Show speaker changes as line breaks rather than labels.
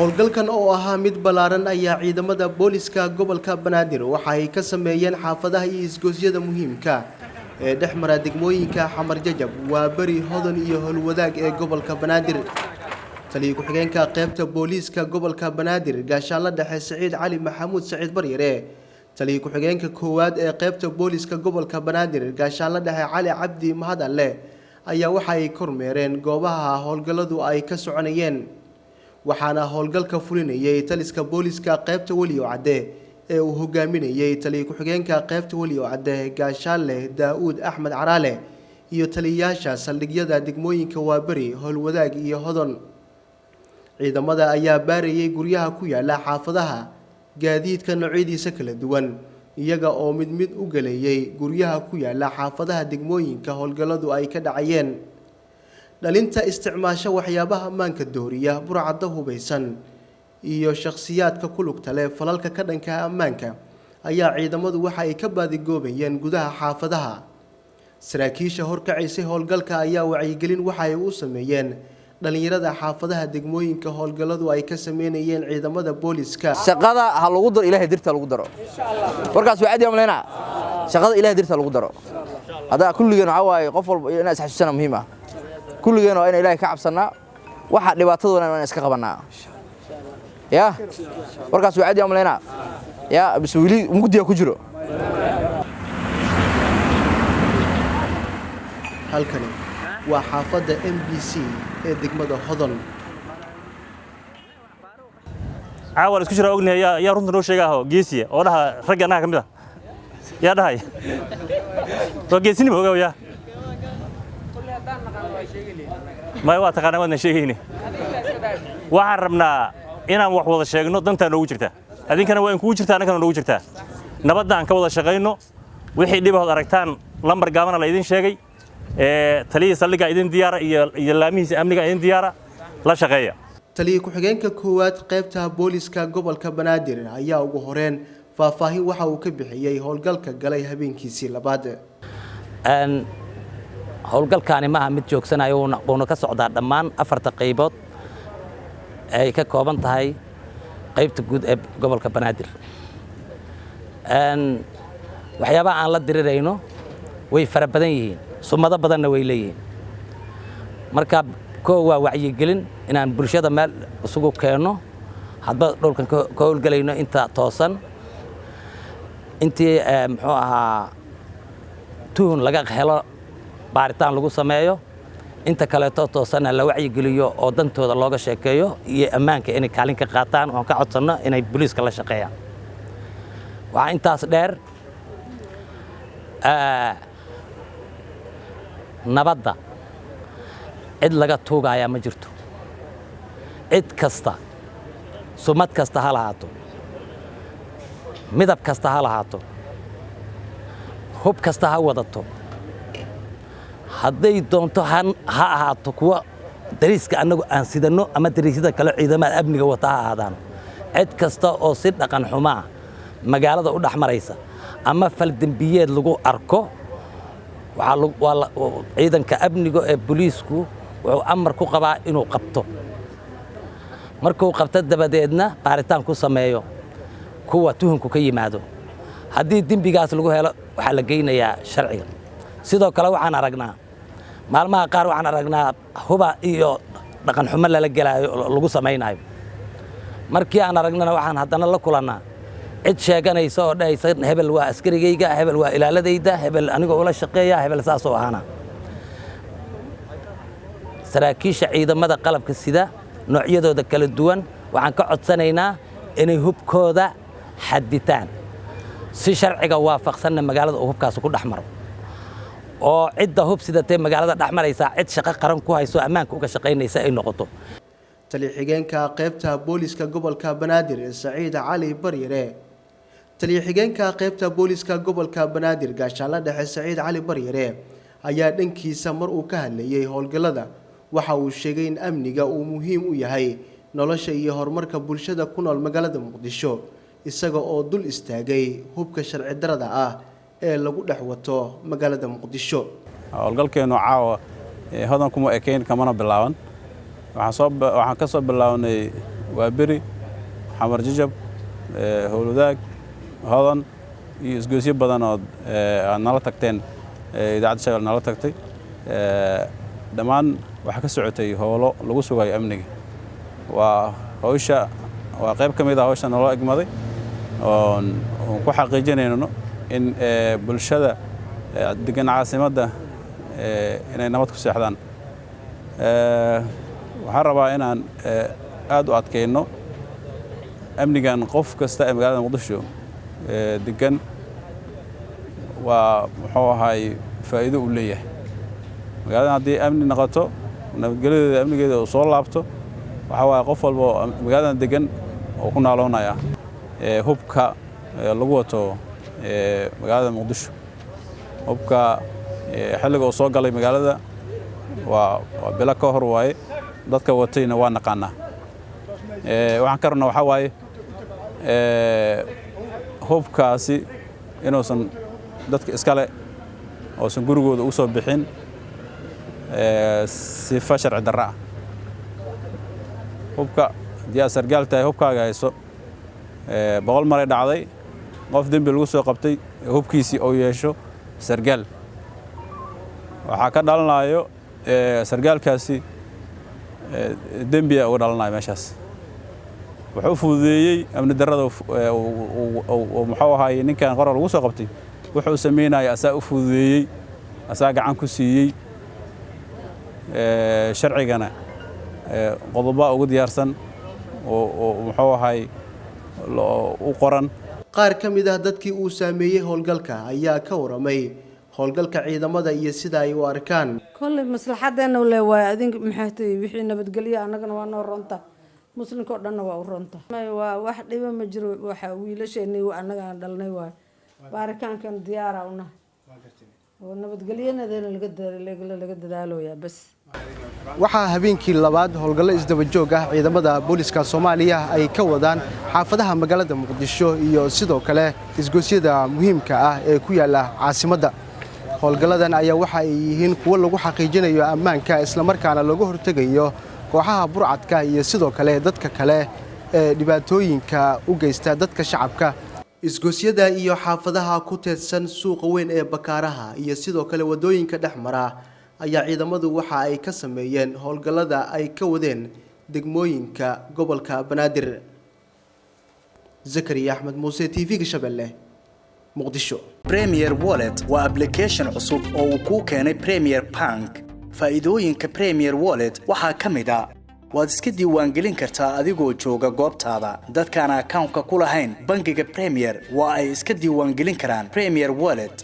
howlgalkan oo ahaa mid balaaran ayaa ciidamada booliska gobolka Banaadir waxa ay ka sameeyeen xaafadaha iyo isgoosyada muhiimka ee dhexmara degmooyinka Xamar Jajab waa bari hodan iyo howlwadaag ee gobolka Banaadir taliye ku-xigeenka qaybta booliska gobolka Banaadir gaashaanle dhexe Saciid Cali Maxamuud Saciid Baryare taliye ku-xigeenka koowaad ee qaybta booliska gobolka Banaadir gaashaanle dhexe Cali Cabdi Mahadalle ayaa waxa ay kormeereen goobaha howlgalladu ay ka soconayeen waxaana howlgalka fulinayay taliska booliska qaybta Waliyo Cadde ee uu hogaaminayay taliye ku-xigeenka qaybta Waliyo Cadde gaashaanle Daawud Axmed Caraale iyo taliyayaasha saldhigyada degmooyinka Waabari howlwadaag iyo Hodon ciidamada ayaa baarayay guryaha ku yaala xaafadaha gaadiidka noocyadiisa kala duwan iyaga oo mid u galeeyay guryaha ku yaala xaafadaha degmooyinka howlgalladu ay ka dhacayeen dhalinta isticmaasho waxyaabaha ammaanka dooriya burcadda hubeysan iyo shakhsiyaadka ku lugta leh falalka ka dhanka ammaanka ayaa ciidamadu waxa ay ka baadigoobayeen gudaha xaafadaha saraakiisha horkacisay howlgalka ayaa wacyigelin waxa ay u sameeyeen dhalinyarada xaafadaha degmooyinka howlgalladu ay ka sameynayeen ciidamada booliska
shaqada ha lagu daro ilaahay dirta lagu daro warkaas waa caadi amleena shaqada ilaahay dirta lagu daro hada kulligeen waxa waaye qof walba inay isxasuusana muhiim ah kulligeen oo in ilaahay ka cabsanaa waxa dhibaatadooda inaan iska qabanaa ya warkaas waa caadi amleena ya biswili mugdiya ku jiro
halkani waa xaafadda MBC ee degmada Hodon
عاول اسكو جرا ognahay ya runta noo sheegaho geesiya oo dhaha rag anaga kamid ah ya dhahay to geesini boga ya ma waa taqaana wadna sheegayni waxaan rabnaa inaan wax wada sheegno danta noogu jirta adinkana waa in kugu jirta anagana noogu jirta nabadda aan ka wada shaqeyno wixii dhibahood aragtaan lambar gaabana la idin sheegay taliye saldhiga idin diyaara iyo laamihiisa amniga idin diyaara la shaqeeya
taliye ku-xigeenka koowaad qaybta booliska gobolka Banaadir ayaa ugu horeen faahfaahin waxa uu ka bixiyay howlgalka galay habeenkiisii labaad
howlgalkaani ma aha mid joogsanayo oo ka socda dhammaan afarta qaybood ay ka kooban tahay qaybta guud ee gobolka Banaadir waxyaabaha aan la dirirayno way fara badan yihiin sumado badanna way leeyihiin marka koo waa wacyigelin inaan bulshada meel isugu keeno hadba dhulkan ka howlgalayno inta toosan intii muxuu ahaa tuun laga helo baaritaan lagu sameeyo inta kale toosan la wacyigeliyo oo dantooda looga sheekeeyo iyo ammaanka inay kaalin ka qaataan oo ka codsano inay booliska la shaqeeyaan waxa intaas dheer nabadda cid laga tuugaya ma jirto cid kasta sumad kasta ha lahaato midab kasta ha lahaato hub kasta ha wadato hadday doonto ha ahaato kuwa dariiska annagu aan sidano ama dariisyada kale ciidamada amniga wata ha ahaadaan cid kasta oo si dhaqan xumaa magaalada u dhaxmaraysa ama fal dambiyeed lagu arko ciidanka amniga ee booliisku wuxuu amar ku qabaa inuu qabto markuu qabto dabadeedna baaritaan ku sameeyo kuwa tuhunku ka yimaado haddii dembigaas lagu helo waxa la geynayaa sharciga sidoo kale waxaan aragnaa maalmaha qaar waxaan aragnaa huba iyo dhaqan xumo lala galaayo lagu samaynayo markii aan aragnana waxaan haddana la kulannaa cid sheeganaysa oo dhahaysa hebel waa askarigayga hebel waa ilaaladayda hebel aniga ula shaqeeya hebel saas oo ahana saraakiisha ciidamada qalabka sida noocyadooda kala duwan waxaan ka codsanaynaa inay hubkooda xaditaan si sharciga waafaqsanna magaalada uu hubkaas ku dhaxmaro oo cidda hub sidatay magaalada dhaxmaraysa cid shaqo qaran ku hayso ammaanka uga shaqeynaysa ay noqoto
taliye xigeenka qaybta booliska gobolka Banaadir Saciid Cali Baryare taliye xigeenka qaybta booliska gobolka Banaadir gaashaanle dhexe Saciid Cali Baryare ayaa dhankiisa mar uu ka hadlayay howlgallada waxa uu sheegay in amniga uu muhiim u yahay nolosha iyo horumarka bulshada ku nool magaalada Muqdisho isaga oo dul istaagay hubka sharci darrada ah ee lagu dhex wato magaalada Muqdisho
howlgalkeenu caawa hodan kuma ekeyn kamana bilaaban waxaan ka soo bilaabnay waa beri xamar jajab howlwadaag hodan iyo isgoysyo badan oo aad nala tagteen idaacadda Shabeelle nala tagtay dhammaan waxa ka socotay howlo lagu sugayo amniga waa qayb ka mid ah hawsha naloo egmaday oo ku xaqiijinayno in bulshada degan caasimadda inay nabad ku seexdaan waxaan rabaa inaan aad u adkeyno amnigan qof kasta ee magaalada Muqdisho degan waa muxuu ahay faa'iido u leeyahay magaalada haddii amni noqoto nabadgelyadeeda amnigeeda oo soo laabto waxa waaye qof walba magaalada degan oo ku naaloonaya hubka lagu wato magaalada Muqdisho hubka xilliga uu soo galay magaalada waa bila ka hor waaye dadka watayna waa naqaanaa waxaan ka rabnaa waxa waaye hubkaasi inuusan dadka iskale oosan gurigooda u soo bixin sifa sharci darro ah hubka haddii aad sargaal tahay hubkaaga hayso 100 maray dhacday qof dembi lagu soo qabtay hubkiisii oo yeesho sargaal waxaa ka dhalanayo sargaalkaasi dembiga uga dhalanayo meeshaas wuxuu fududeeyey amni darrada oo muxuu ahaay ninkan qorar lagu soo qabtay wuxuu sameeyay asaa u fududeeyey asaa gacan ku siiyey sharcigana qodobo ugu diyaarsan oo muxuu ahaay u qoran
qaar ka mid ah dadkii uu saameeyay howlgalka ayaa ka waramay howlgalka ciidamada iyo sida ay u arkaan
kulli maslaxadeena u leeyahay adin maxay tahay wixii nabadgelyo anagana waa noo ronta muslimka oo dhan waa u ronta waa wax dhiba ma jiro waxa wiilasheenii anaga dhalnay waa baaritaankan diyaar ah una oo nabadgelyadeena laga dadaalooyaa bas
waxaa habeenkii labaad howlgallo isdaba joog ah ciidamada booliska Soomaaliya ay ka wadaan xaafadaha magaalada Muqdisho iyo sidoo kale isgoosyada muhiimka ah ee ku yaala caasimadda howlgalladan ayaa waxa ay yihiin kuwo lagu xaqiijinayo ammaanka isla markaana lagu hortagayo kooxaha burcadka iyo sidoo kale dadka kale ee dhibaatooyinka u geysta dadka shacabka isgoosyada iyo xaafadaha ku teedsan suuqa weyn ee Bakaaraha iyo sidoo kale wadooyinka dhexmara ayaa ciidamadu waxa ay ka sameeyeen howlgallada ay ka wadeen degmooyinka gobolka Banaadir Zakariya Ahmed Muuse TV Shabeelle Muqdisho
Premier Wallet waa application cusub oo uu ku keenay Premier Bank faa'iidooyinka Premier Wallet waxaa ka mid ah waad iska diiwaangelin kartaa adigoo jooga goobtaada dadkaan account-ka ku lahayn bangiga Premier waa ay iska diiwaangelin karaan Premier Wallet